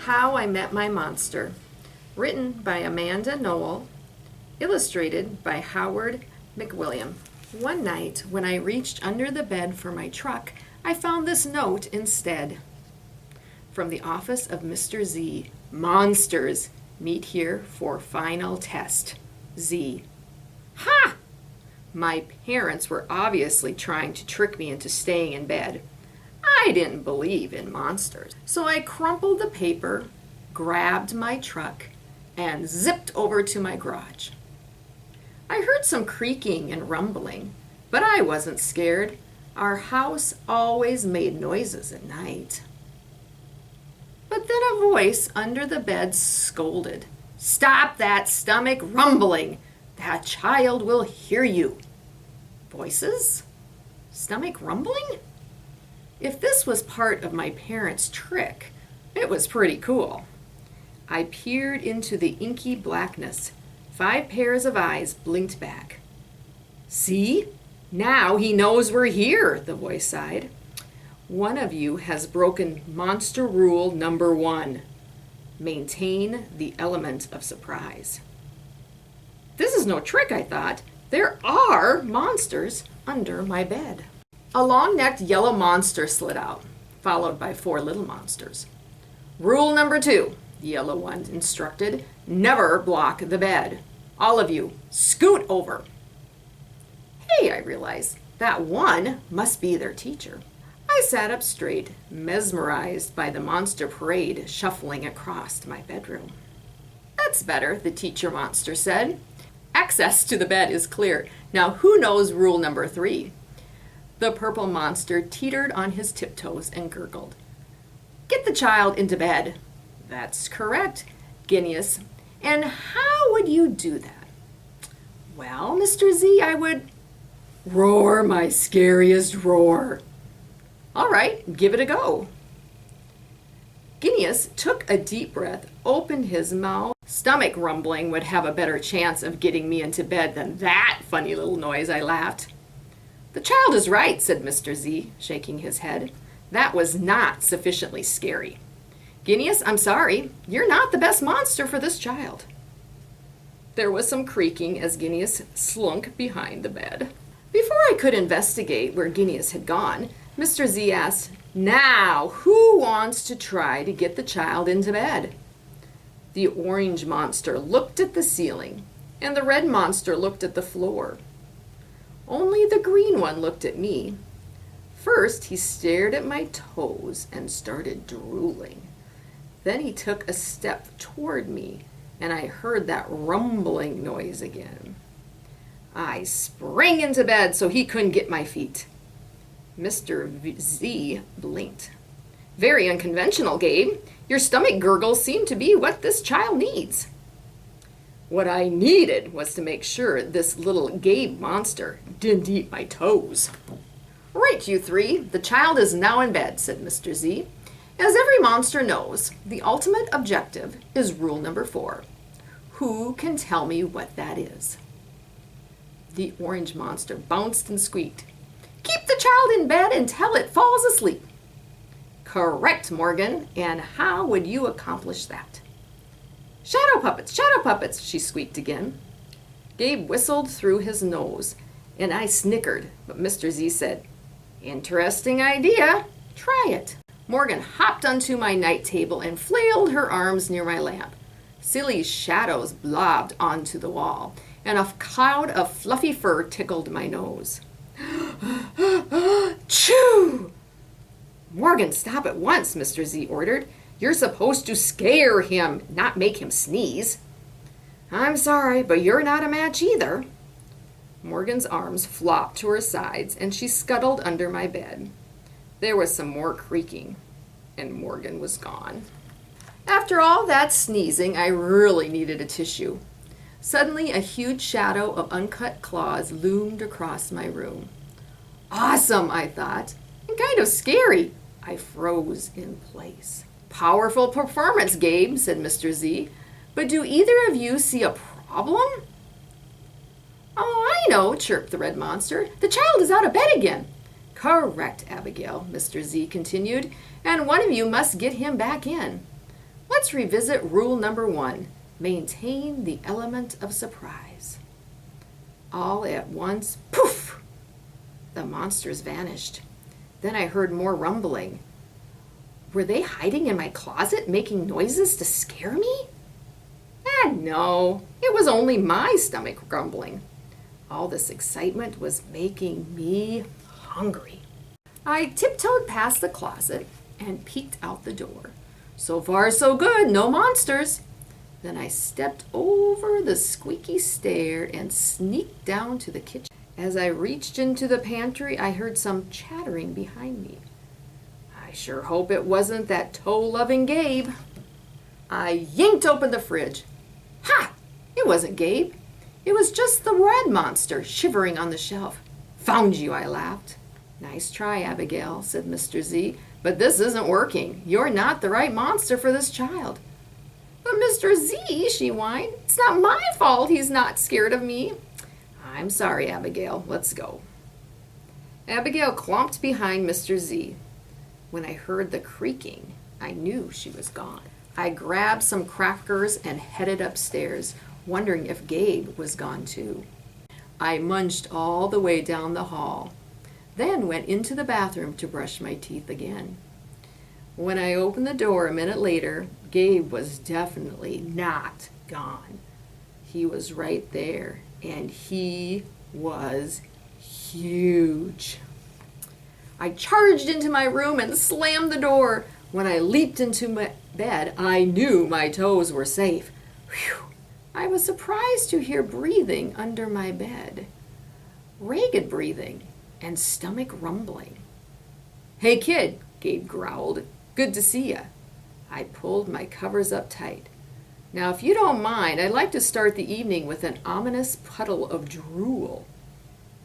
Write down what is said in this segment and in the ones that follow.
How I Met My Monster, written by Amanda Noel, illustrated by Howard McWilliam. One night, when I reached under the bed for my truck, I found this note instead. From the office of Mr. Z. Monsters, meet here for final test. Z. Ha! My parents were obviously trying to trick me into staying in bed. I didn't believe in monsters. So I crumpled the paper, grabbed my truck, and zipped over to my garage. I heard some creaking and rumbling, but I wasn't scared. Our house always made noises at night. But then a voice under the bed scolded, "Stop that stomach rumbling! That child will hear you." Voices? Stomach rumbling? If this was part of my parents' trick, it was pretty cool. I peered into the inky blackness. 5 pairs of eyes blinked back. "See? Now he knows we're here," the voice sighed. "One of you has broken monster rule number 1. Maintain the element of surprise." This is no trick, I thought. There are monsters under my bed. A long-necked yellow monster slid out, followed by 4 little monsters. "Rule number 2, the yellow one instructed, never block the bed. All of you, scoot over." Hey, I realized, that one must be their teacher. I sat up straight, mesmerized by the monster parade shuffling across my bedroom. "That's better," the teacher monster said. "Access to the bed is clear. Now who knows rule number 3? The purple monster teetered on his tiptoes and gurgled. "Get the child into bed." "That's correct, Guineas. And how would you do that?" "Well, Mr. Z, I would roar my scariest roar." "All right, give it a go." Guineas took a deep breath, opened his mouth. "Stomach rumbling would have a better chance of getting me into bed than that funny little noise," I laughed. "The child is right," said Mr. Z, shaking his head. "That was not sufficiently scary. Guineas, I'm sorry. You're not the best monster for this child." There was some creaking as Guineas slunk behind the bed. Before I could investigate where Guineas had gone, Mr. Z asked, "Now, who wants to try to get the child into bed?" The orange monster looked at the ceiling, and the red monster looked at the floor. Only the green one looked at me. First, he stared at my toes and started drooling. Then he took a step toward me, and I heard that rumbling noise again. I sprang into bed so he couldn't get my feet. Mr. Z blinked. "Very unconventional, Gabe. Your stomach gurgles seem to be what this child needs." What I needed was to make sure this little Gabe monster didn't eat my toes. "Right, you 3. The child is now in bed," said Mr. Z. "As every monster knows, the ultimate objective is rule number 4. Who can tell me what that is?" The orange monster bounced and squeaked. "Keep the child in bed until it falls asleep." "Correct, Morgan. And how would you accomplish that?" Shadow puppets," she squeaked again. Gabe whistled through his nose, and I snickered, but Mr. Z said, "Interesting idea. Try it." Morgan hopped onto my night table and flailed her arms near my lamp. Silly shadows blobbed onto the wall, and a cloud of fluffy fur tickled my nose. Choo! "Morgan, stop at once," Mr. Z ordered. "You're supposed to scare him, not make him sneeze." "I'm sorry, but you're not a match either." Morgan's arms flopped to her sides, and she scuttled under my bed. There was some more creaking, and Morgan was gone. After all that sneezing, I really needed a tissue. Suddenly, a huge shadow of uncut claws loomed across my room. Awesome, I thought, and kind of scary. I froze in place. "Powerful performance, Gabe," said Mr. Z. "But do either of you see a problem?" "Oh, I know," chirped the red monster. "The child is out of bed again." "Correct, Abigail," Mr. Z continued, "and one of you must get him back in." Let's revisit rule number 1. Maintain the element of surprise. All at once, poof! The monsters vanished. Then I heard more rumbling. Were they hiding in my closet, making noises to scare me? No, it was only my stomach grumbling. All this excitement was making me hungry. I tiptoed past the closet and peeked out the door. So far, so good, no monsters. Then I stepped over the squeaky stair and sneaked down to the kitchen. As I reached into the pantry, I heard some chattering behind me. I sure hope it wasn't that toe-loving Gabe. I yanked open the fridge. Ha! It wasn't Gabe. It was just the red monster shivering on the shelf. Found you, I laughed. Nice try, Abigail, said Mr. Z, but this isn't working. You're not the right monster for this child. But Mr. Z, she whined, it's not my fault he's not scared of me. I'm sorry, Abigail. Let's go. Abigail clumped behind Mr. Z. When I heard the creaking, I knew she was gone. I grabbed some crackers and headed upstairs, wondering if Gabe was gone too. I munched all the way down the hall, then went into the bathroom to brush my teeth again. When I opened the door a minute later, Gabe was definitely not gone. He was right there, and he was huge. I charged into my room and slammed the door. When I leaped into my bed, I knew my toes were safe. Whew. I was surprised to hear breathing under my bed. Ragged breathing and stomach rumbling. Hey kid, Gabe growled. Good to see ya. I pulled my covers up tight. Now if you don't mind, I'd like to start the evening with an ominous puddle of drool.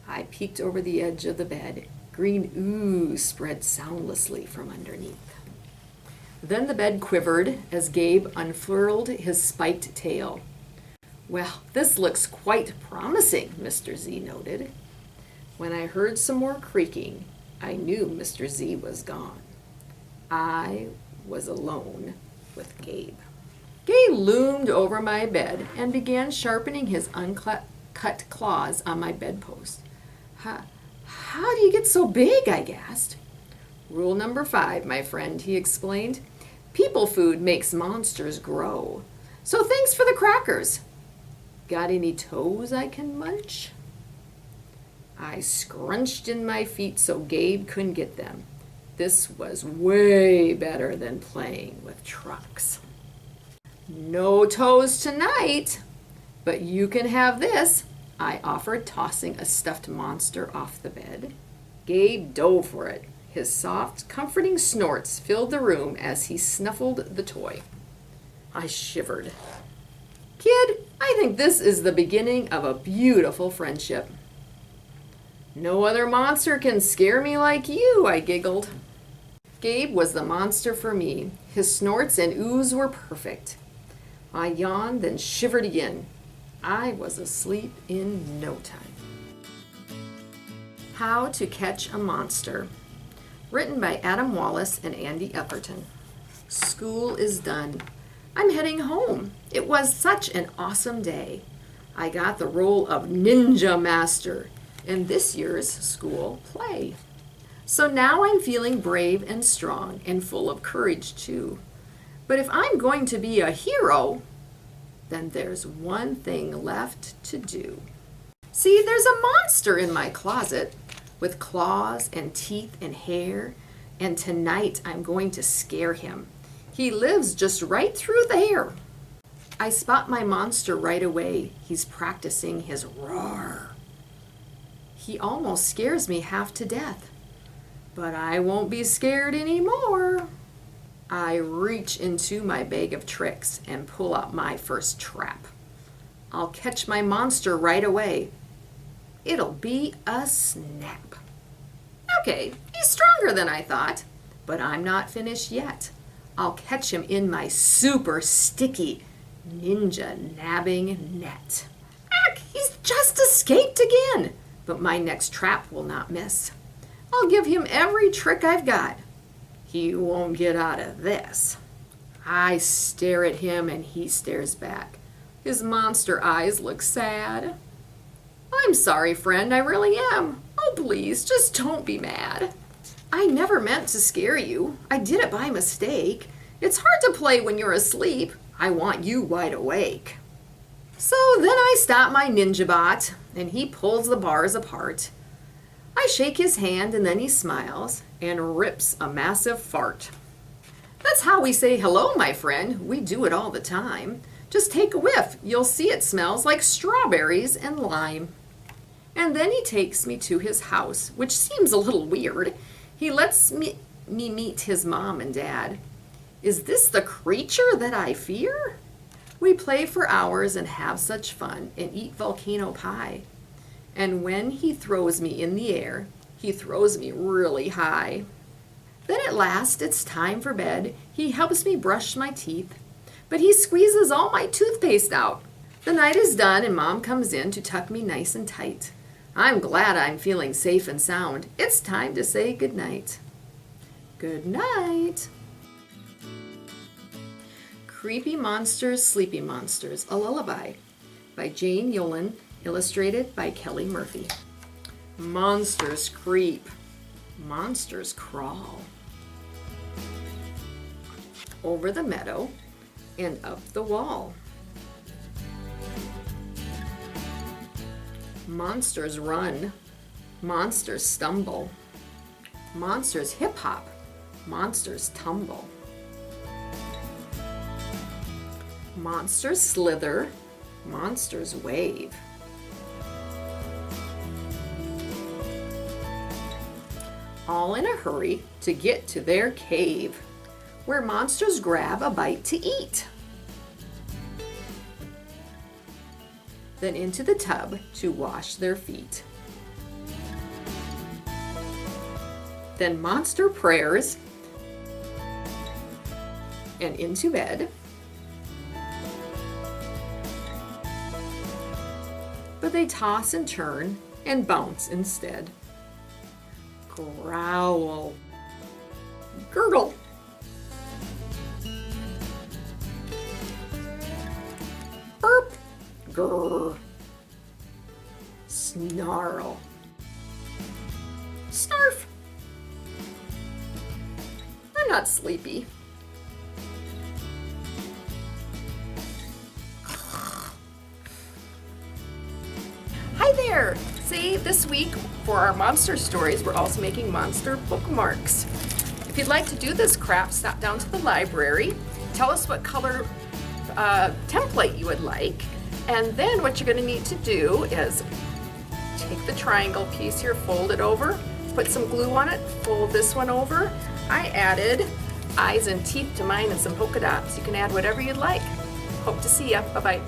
I peeked over the edge of the bed. Green ooze spread soundlessly from underneath. Then the bed quivered as Gabe unfurled his spiked tail. Well, this looks quite promising, Mr. Z noted. When I heard some more creaking, I knew Mr. Z was gone. I was alone with Gabe. Gabe loomed over my bed and began sharpening his uncut claws on my bedpost. How do you get so big? I gasped. Rule number 5, my friend, he explained. People food makes monsters grow. So thanks for the crackers. Got any toes I can munch? I scrunched in my feet so Gabe couldn't get them. This was way better than playing with trucks. No toes tonight, but you can have this, I offered, tossing a stuffed monster off the bed. Gabe dove for it. His soft, comforting snorts filled the room as he snuffled the toy. I shivered. Kid, I think this is the beginning of a beautiful friendship. No other monster can scare me like you, I giggled. Gabe was the monster for me. His snorts and ooze were perfect. I yawned, then shivered again. I was asleep in no time. How to Catch a Monster. Written by Adam Wallace and Andy Epperton. School is done. I'm heading home. It was such an awesome day. I got the role of Ninja Master in this year's school play. So now I'm feeling brave and strong and full of courage too. But if I'm going to be a hero, then there's one thing left to do. See, there's a monster in my closet with claws and teeth and hair, and tonight I'm going to scare him. He lives just right through there. I spot my monster right away. He's practicing his roar. He almost scares me half to death, but I won't be scared anymore. I reach into my bag of tricks and pull out my first trap. I'll catch my monster right away. It'll be a snap. Okay, he's stronger than I thought, but I'm not finished yet. I'll catch him in my super sticky ninja nabbing net. Heck, he's just escaped again, but my next trap will not miss. I'll give him every trick I've got. He won't get out of this. I stare at him and he stares back. His monster eyes look sad. I'm sorry, friend, I really am. Oh, please, just don't be mad. I never meant to scare you. I did it by mistake. It's hard to play when you're asleep. I want you wide awake. So then I stop my ninja bot, and he pulls the bars apart. I shake his hand, and then he smiles and rips a massive fart. That's how we say hello, my friend. We do it all the time. Just take a whiff. You'll see it smells like strawberries and lime. And then he takes me to his house, which seems a little weird. He lets me meet his mom and dad. Is this the creature that I fear? We play for hours and have such fun and eat volcano pie. And when he throws me in the air, he throws me really high. Then at last it's time for bed. He helps me brush my teeth, but he squeezes all my toothpaste out. The night is done and Mom comes in to tuck me nice and tight. I'm glad I'm feeling safe and sound. It's time to say goodnight. Good night. Creepy Monsters, Sleepy Monsters, a Lullaby by Jane Yolen, illustrated by Kelly Murphy. Monsters creep. Monsters crawl. Over the meadow and up the wall. Monsters run. Monsters stumble. Monsters hip hop. Monsters tumble. Monsters slither. Monsters wave. All in a hurry to get to their cave, where monsters grab a bite to eat. Then into the tub to wash their feet. Then monster prayers, and into bed. But they toss and turn and bounce instead. Growl. Gurgle. Burp. Grrr. Snarl. Snarf. I'm not sleepy. Hi there! See, this week for our monster stories, we're also making monster bookmarks. If you'd like to do this craft, stop down to the library, tell us what color template you would like, and then what you're going to need to do is take the triangle piece here, fold it over, put some glue on it, fold this one over. I added eyes and teeth to mine and some polka dots. You can add whatever you'd like. Hope to see ya. Bye-bye.